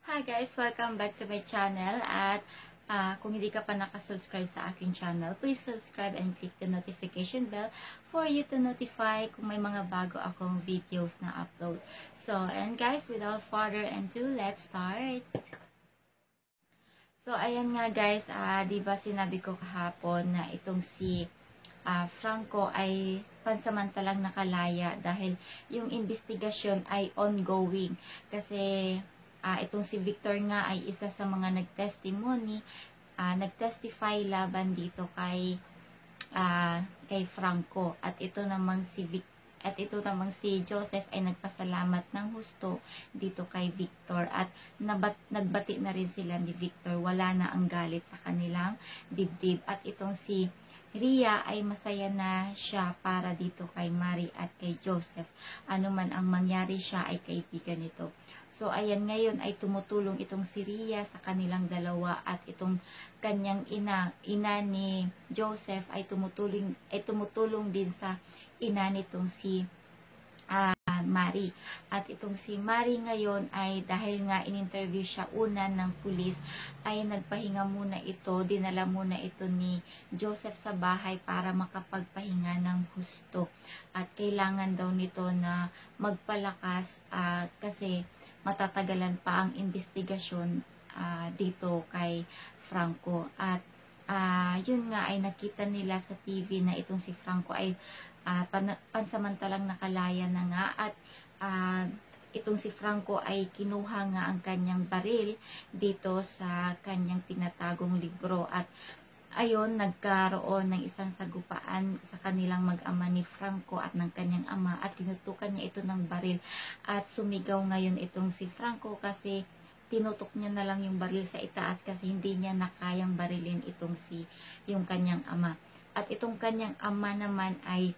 Hi guys! Welcome back to my channel at kung hindi ka pa nakasubscribe sa aking channel, please subscribe and click the notification bell for you to notify kung may mga bago akong videos na upload. So, and guys, without further ado, let's start! So, ayan nga guys, diba sinabi ko kahapon na itong si Franco ay pansamantalang nakalaya dahil yung investigasyon ay ongoing kasi itong si Victor nga ay isa sa mga nagtestimony, nagtestify laban dito kay Franco at ito namang si Joseph ay nagpasalamat ng husto dito kay Victor at nagbati na rin sila ni Victor, wala na ang galit sa kanilang dibdib at itong si Ria ay masaya na siya para dito kay Mary at kay Joseph. Ano man ang mangyari, siya ay kaibigan nito. So, ayan, ngayon ay tumutulong itong si Ria sa kanilang dalawa at itong kanyang ina ni Joseph ay tumutulong din sa ina nitong si Mary. At itong si Mary ngayon ay dahil nga in-interview siya una ng pulis, ay nagpahinga muna ito, dinala muna ito ni Joseph sa bahay para makapagpahinga ng husto. At kailangan daw nito na magpalakas kasi matatagalan pa ang investigasyon dito kay Franco. At yun nga ay nakita nila sa TV na itong si Franco ay pansamantalang nakalaya na nga at itong si Franco ay kinuha nga ang kanyang baril dito sa kanyang pinatagong libro at ayon nagkaroon ng isang sagupaan sa kanilang mag-ama ni Franco at ng kanyang ama at tinutukan niya ito ng baril at sumigaw ngayon itong si Franco kasi tinutok niya na lang yung baril sa itaas kasi hindi niya nakayang barilin yung kanyang ama. At itong kanyang ama naman ay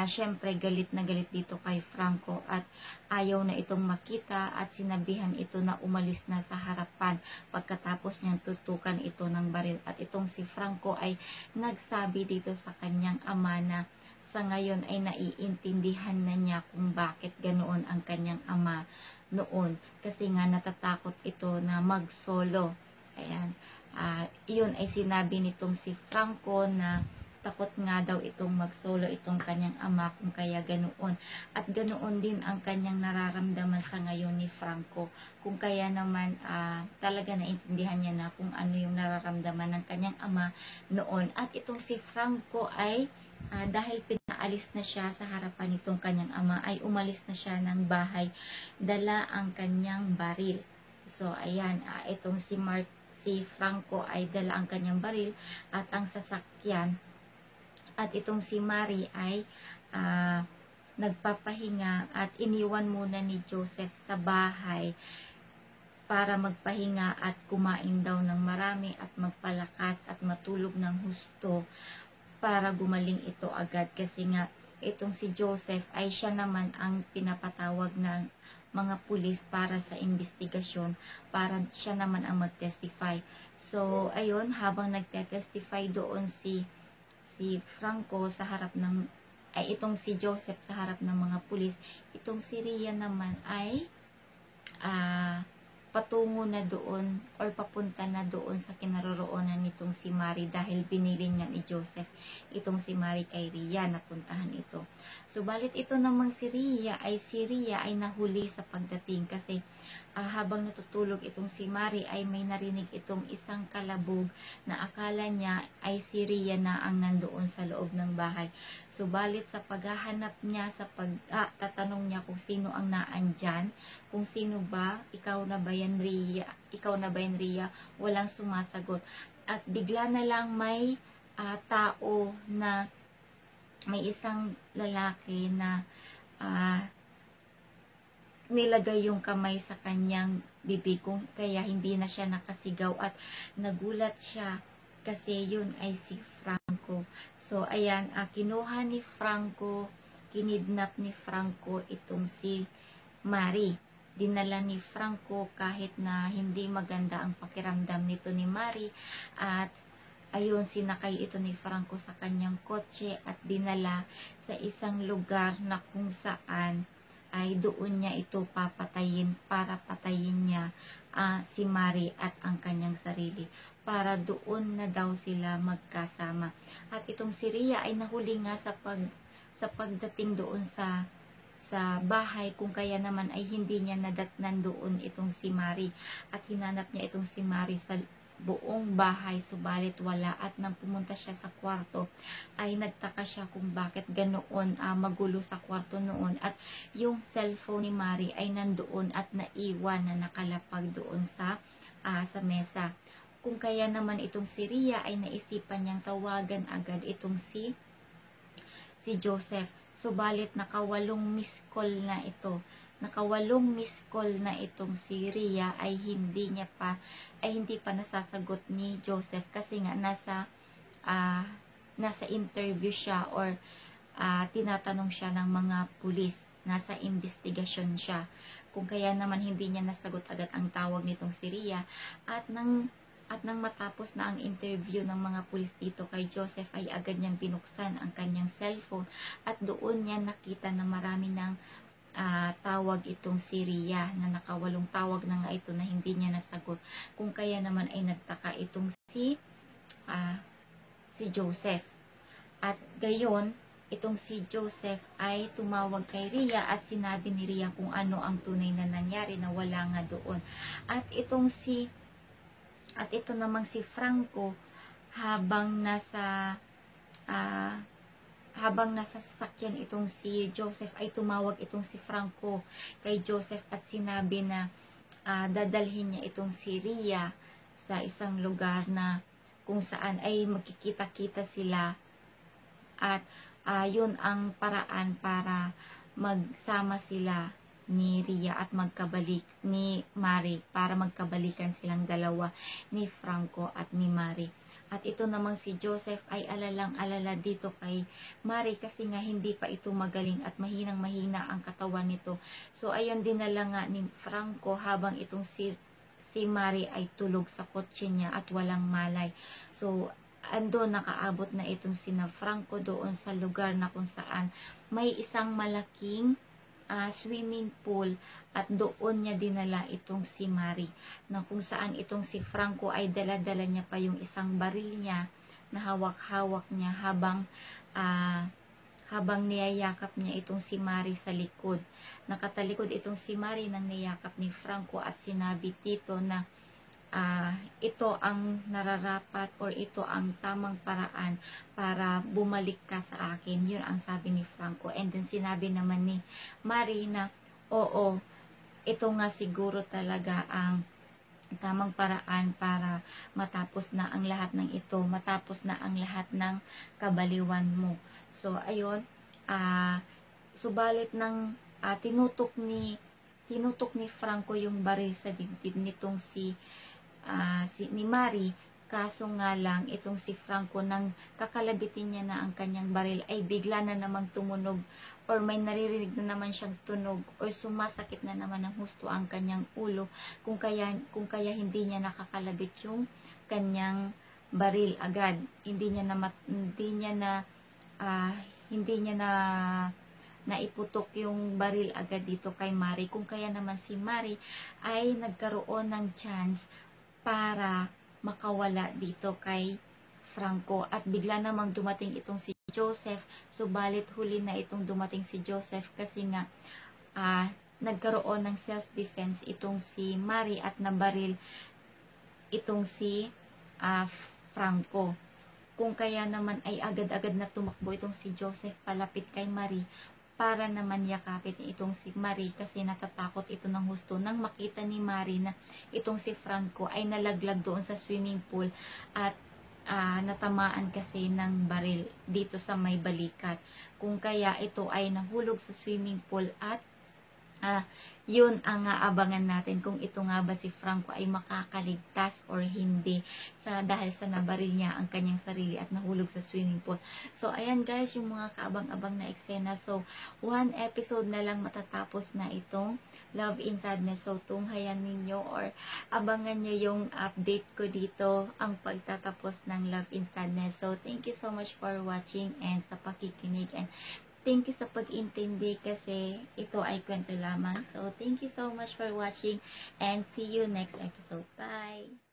syempre galit na galit dito kay Franco at ayaw na itong makita at sinabihan ito na umalis na sa harapan pagkatapos niyang tutukan ito ng baril. At itong si Franco ay nagsabi dito sa kanyang ama na sa ngayon ay naiintindihan na niya kung bakit ganoon ang kanyang ama noon kasi nga natatakot ito na mag-solo. Ayan, iyon ay sinabi nitong si Franco na takot nga daw itong mag-solo itong kanyang ama kung kaya ganoon. At ganoon din ang kanyang nararamdaman sa ngayon ni Franco. Kung kaya naman talaga naintindihan niya na kung ano yung nararamdaman ng kanyang ama noon. At itong si Franco ay dahil pinaalis na siya sa harapan nitong kanyang ama ay umalis na siya ng bahay. Dala ang kanyang baril. So ayan, itong si Franco ay dala ang kanyang baril at ang sasakyan. At itong si Mary ay nagpapahinga at iniwan muna ni Joseph sa bahay para magpahinga at kumain daw ng marami at magpalakas at matulog ng husto para gumaling ito agad kasi nga itong si Joseph ay siya naman ang pinapatawag ng mga pulis para sa investigasyon para siya naman ang mag-testify. So ayun, habang nagte-testify doon si Franco sa harap ng itong si Joseph sa harap ng mga pulis, itong si Ria naman ay patungo na doon or papunta na doon sa kinaroroonan nitong si Mary dahil binili niya ni Joseph itong si Mary kay Ria, napuntahan ito. Subalit ito namang si Ria ay nahuli sa pagdating kasi habang natutulog itong si Mary ay may narinig itong isang kalabog na akala niya ay si Ria na ang nandoon sa loob ng bahay. Subalit sa paghahanap niya, sa tatanong niya kung sino ang naandyan, kung sino ba, ikaw na ba yan Ria, walang sumasagot. At bigla na lang may tao na may isang lalaki na nilagay yung kamay sa kanyang bibig kaya hindi na siya nakasigaw at nagulat siya kasi yun ay si Franco. So ayan, kinuha ni Franco, kinidnap ni Franco itong si Mary. Dinala ni Franco kahit na hindi maganda ang pakiramdam nito ni Mary at ayun, sinakay ito ni Franco sa kanyang kotse at dinala sa isang lugar na kung saan ay doon niya ito papatayin para patayin niya si Mari at ang kanyang sarili, para doon na daw sila magkasama. At itong si Rhea ay nahuli nga sa pagdating doon sa bahay, kung kaya naman ay hindi niya nadatnan doon itong si Mari, at hinanap niya itong si Mari sa buong bahay, subalit wala. At nang pumunta siya sa kwarto ay nagtaka siya kung bakit ganoon magulo sa kwarto noon, at yung cellphone ni Mari ay nandoon at naiwan na nakalapag doon sa mesa. Kung kaya naman itong si Rhea ay naisipan niyang tawagan agad itong si Joseph, subalit nakawalong miss call na ito. Nakawalong miss call na itong si Rhea ay hindi pa nasasagot ni Joseph, kasi nga nasa interview siya, or tinatanong siya ng mga pulis, nasa investigasyon siya. Kung kaya naman hindi niya nasagot agad ang tawag nitong si Rhea, at nang matapos na ang interview ng mga pulis dito kay Joseph ay agad niyang binuksan ang kanyang cellphone, at doon niya nakita na marami ng tawag itong si Rhea, na nakawalong tawag na nga ito na hindi niya nasagot. Kung kaya naman ay nagtaka itong si Joseph. At gayon, itong si Joseph ay tumawag kay Rhea at sinabi ni Rhea kung ano ang tunay na nangyari, na wala nga doon. At ito namang si Franco, habang nasa sasakyan itong si Joseph, ay tumawag itong si Franco kay Joseph at sinabi na dadalhin niya itong si Rhea sa isang lugar na kung saan ay magkikita-kita sila, at yun ang paraan para magsama sila ni Rhea at ni Mari, para magkabalikan silang dalawa, ni Franco at ni Mari. At ito namang si Joseph ay alalang-alala dito kay Mari, kasi nga hindi pa ito magaling at mahinang-mahina ang katawan nito. So ayun, dinala nga ni Franco habang itong si Mari ay tulog sa kotse niya at walang malay. So ando nakaabot na itong sina Franco doon sa lugar na kung saan may isang malaking swimming pool, at doon niya dinala itong si Mari, na kung saan itong si Franco ay dala-dala niya pa yung isang baril niya na hawak-hawak niya habang niyayakap niya itong si Mari sa likod. Nakatalikod itong si Mari nang niyakap ni Franco, at sinabi dito na ito ang nararapat, or ito ang tamang paraan para bumalik ka sa akin. Yun ang sabi ni Franco. And then sinabi naman ni Mari na oo, ito nga siguro talaga ang tamang paraan para matapos na ang lahat ng ito, matapos na ang lahat ng kabaliwan mo. So ayun, subalit ng tinutok ni Franco yung baril sa dibdib nitong ni Mari, kaso nga lang itong si Franco, nang kakalabitin niya na ang kanyang baril, ay bigla na namang tumunog, or may naririnig na naman siyang tunog, or sumasakit na naman ng husto ang kanyang ulo, kung kaya hindi niya nakakalabit yung kanyang baril agad. Hindi niya na naiputok yung baril agad dito kay Mari, kung kaya naman si Mari ay nagkaroon ng chance para makawala dito kay Franco. At bigla namang dumating itong si Joseph, subalit huli na itong dumating si Joseph, kasi nga nagkaroon ng self-defense itong si Mari at nabaril itong si Franco. Kung kaya naman ay agad-agad na tumakbo itong si Joseph palapit kay Mari para naman yakapin itong si Mari, kasi natatakot ito ng husto nang makita ni Mari na itong si Franco ay nalaglag doon sa swimming pool, at natamaan kasi ng baril dito sa may balikat. Kung kaya ito ay nahulog sa swimming pool, at yun ang abangan natin kung ito nga ba si Franco ay makakaligtas or hindi dahil sa nabaril niya ang kanyang sarili at nahulog sa swimming pool. So ayan guys, yung mga kaabang-abang na eksena. So 1 episode na lang matatapos na itong Love in Sadness. So tunghayan ninyo or abangan nyo yung update ko dito, ang pagtatapos ng Love in Sadness. So thank you so much for watching and sa pakikinig, and thank you sa pag-intindi kasi ito ay kwento lamang. So, thank you so much for watching and see you next episode. Bye!